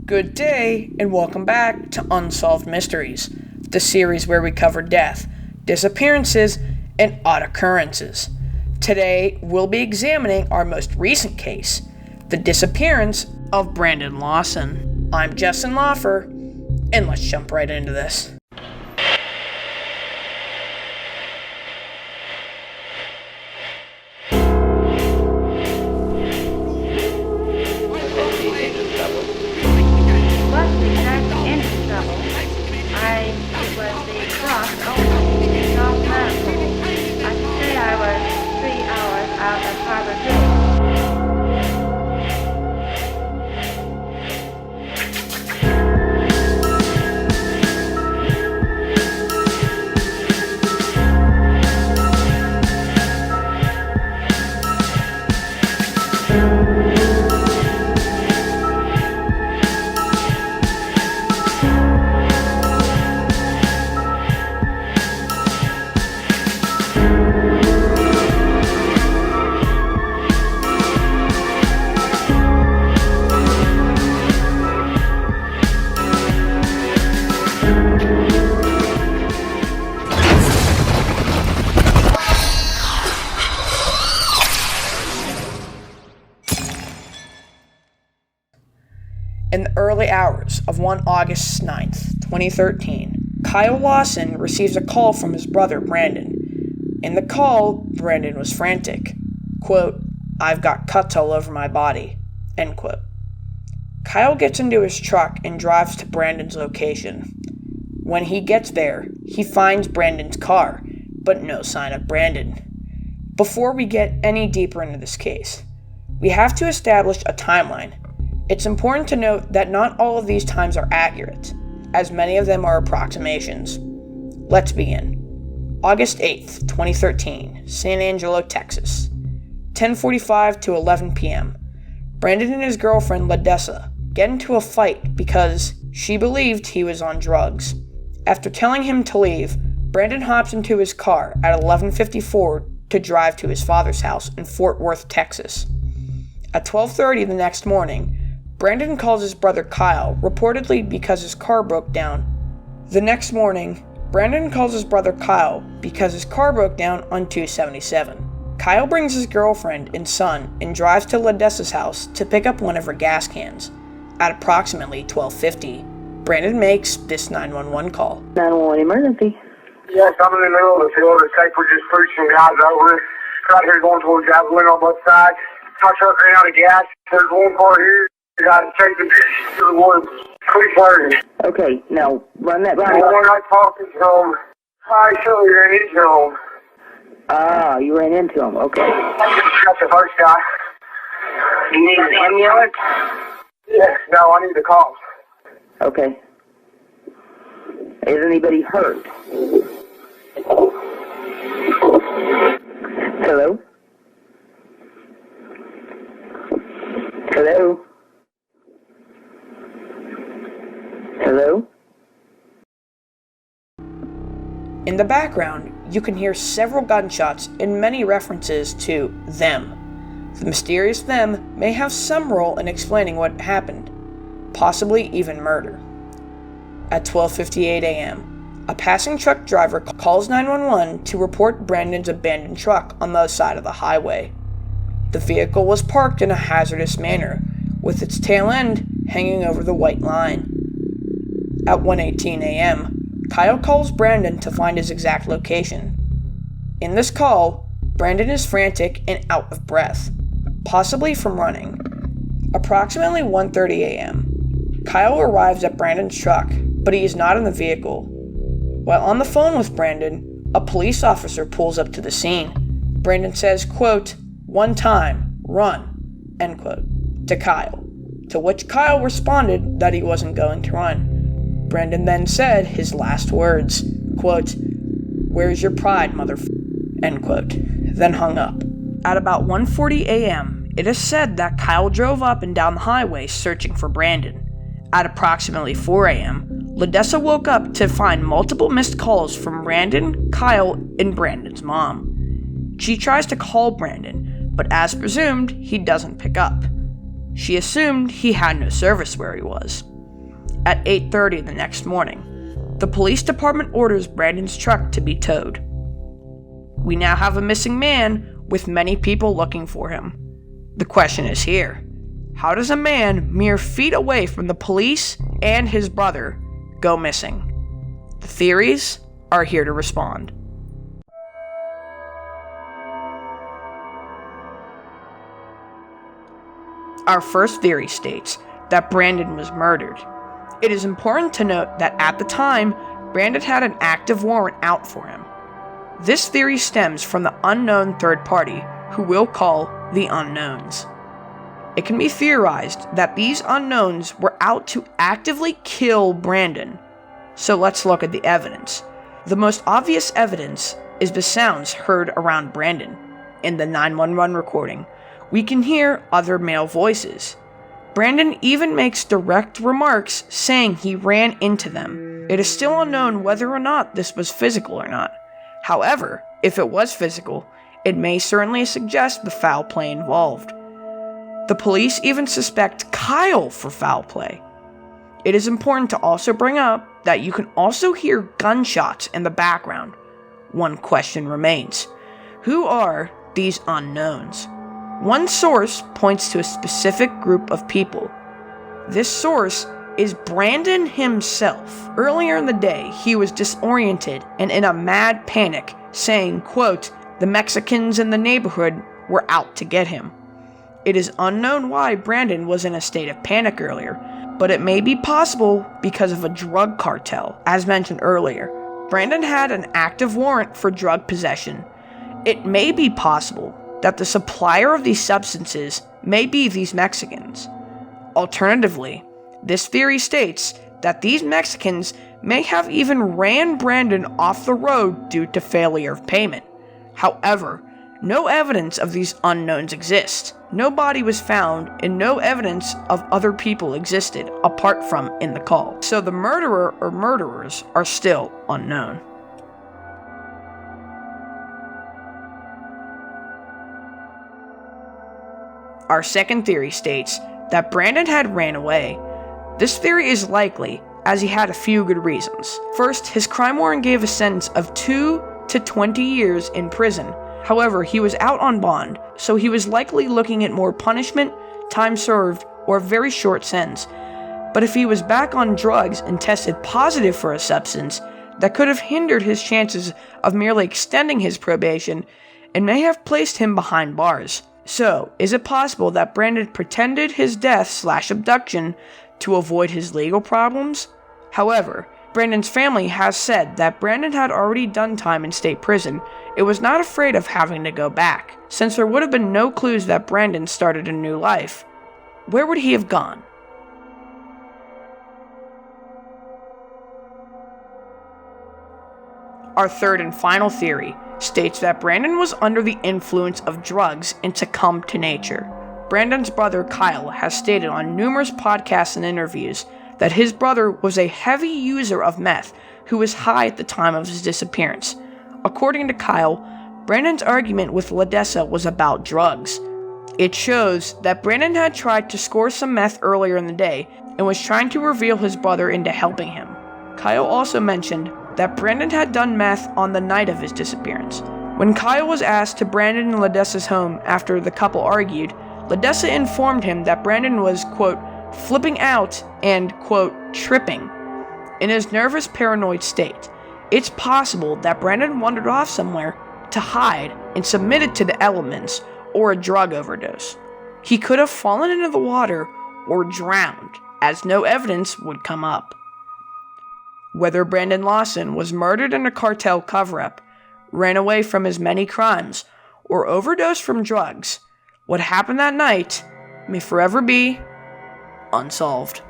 Good day, and welcome back to Unsolved Mysteries, the series where we cover death, disappearances, and odd occurrences. Today, we'll be examining our most recent case, the disappearance of Brandon Lawson. I'm Justin Lawfer, and let's jump right into this. In the early hours of one August 9th, 2013, Kyle Lawson receives a call from his brother Brandon. In the call, Brandon was frantic. Quote, "I've got cuts all over my body." End quote. Kyle gets into his truck and drives to Brandon's location. When he gets there, he finds Brandon's car, but no sign of Brandon. Before we get any deeper into this case, we have to establish a timeline. It's important to note that not all of these times are accurate, as many of them are approximations. Let's begin. August 8th, 2013, San Angelo, Texas. 10:45 to 11 p.m. Brandon and his girlfriend, Ladessa, get into a fight because she believed he was on drugs. After telling him to leave, Brandon hops into his car at 11:54 to drive to his father's house in Fort Worth, Texas. At 12:30 the next morning, Brandon calls his brother Kyle, reportedly because his car broke down. The next morning, Brandon calls his brother Kyle because his car broke down on 277. Kyle brings his girlfriend and son and drives to Ladessa's house to pick up one of her gas cans. At approximately 12:50, Brandon makes this 911 call. 911 emergency. Yes, I'm in the middle of the field. It's like we just pushed some guys over. Right here going towards Javelin on both sides. My truck ran out of gas. There's one car here. You got to take the bitch to the woods. Quick burning. Okay, now run that The right. one I talked to him, I surely ran into him. Ah, you ran into him. Okay. That's the first guy. You need an ambulance? Yes, no, I need the cops. Okay. Is anybody hurt? Hello? Hello? Hello? In the background, you can hear several gunshots and many references to them. The mysterious them may have some role in explaining what happened, possibly even murder. At 12:58 a.m., a passing truck driver calls 911 to report Brandon's abandoned truck on the side of the highway. The vehicle was parked in a hazardous manner, with its tail end hanging over the white line. At 1:18 a.m., Kyle calls Brandon to find his exact location. In this call, Brandon is frantic and out of breath, possibly from running. Approximately 1:30 a.m., Kyle arrives at Brandon's truck, but he is not in the vehicle. While on the phone with Brandon, a police officer pulls up to the scene. Brandon says, quote, "One time, run," end quote, to Kyle, to which Kyle responded that he wasn't going to run. Brandon then said his last words, quote, "Where's your pride, end quote, then hung up. At about 1:40 a.m., it is said that Kyle drove up and down the highway searching for Brandon. At approximately 4 a.m., Ladessa woke up to find multiple missed calls from Brandon, Kyle, and Brandon's mom. She tries to call Brandon, but as presumed, he doesn't pick up. She assumed he had no service where he was. at 8:30 the next morning. The police department orders Brandon's truck to be towed. We now have a missing man with many people looking for him. The question is here: how does a man mere feet away from the police and his brother go missing? The theories are here to respond. Our first theory states that Brandon was murdered. It is important to note that at the time, Brandon had an active warrant out for him. This theory stems from the unknown third party, who we'll call the unknowns. It can be theorized that these unknowns were out to actively kill Brandon. So let's look at the evidence. The most obvious evidence is the sounds heard around Brandon. In the 911 recording, we can hear other male voices. Brandon even makes direct remarks saying he ran into them. It is still unknown whether or not this was physical or not. However, if it was physical, it may certainly suggest the foul play involved. The police even suspect Kyle for foul play. It is important to also bring up that you can also hear gunshots in the background. One question remains: who are these unknowns? One source points to a specific group of people. This source is Brandon himself. Earlier in the day, he was disoriented and in a mad panic, saying, quote, "The Mexicans in the neighborhood were out to get him." It is unknown why Brandon was in a state of panic earlier, but it may be possible because of a drug cartel. As mentioned earlier, Brandon had an active warrant for drug possession. It may be possible that the supplier of these substances may be these Mexicans. Alternatively, this theory states that these Mexicans may have even ran Brandon off the road due to failure of payment. However, no evidence of these unknowns exists. No body was found and no evidence of other people existed apart from in the call. So the murderer or murderers are still unknown. Our second theory states that Brandon had ran away. This theory is likely, as he had a few good reasons. First, his crime warrant gave a sentence of 2 to 20 years in prison. However, he was out on bond, so he was likely looking at more punishment, time served, or a very short sentence. But if he was back on drugs and tested positive for a substance, that could have hindered his chances of merely extending his probation and may have placed him behind bars. So, is it possible that Brandon pretended his death/abduction to avoid his legal problems? However, Brandon's family has said that Brandon had already done time in state prison. It was not afraid of having to go back, since there would have been no clues that Brandon started a new life. Where would he have gone? Our third and final theory states that Brandon was under the influence of drugs and succumbed to nature. Brandon's brother Kyle has stated on numerous podcasts and interviews that his brother was a heavy user of meth who was high at the time of his disappearance. According to Kyle, Brandon's argument with Ledessa was about drugs. It shows that Brandon had tried to score some meth earlier in the day and was trying to reveal his brother into helping him. Kyle also mentioned that Brandon had done meth on the night of his disappearance. When Kyle was asked to Brandon and Ledessa's home after the couple argued, Ledessa informed him that Brandon was, quote, flipping out and, quote, tripping. In his nervous, paranoid state, it's possible that Brandon wandered off somewhere to hide and submitted to the elements or a drug overdose. He could have fallen into the water or drowned, as no evidence would come up. Whether Brandon Lawson was murdered in a cartel cover-up, ran away from his many crimes, or overdosed from drugs, what happened that night may forever be unsolved.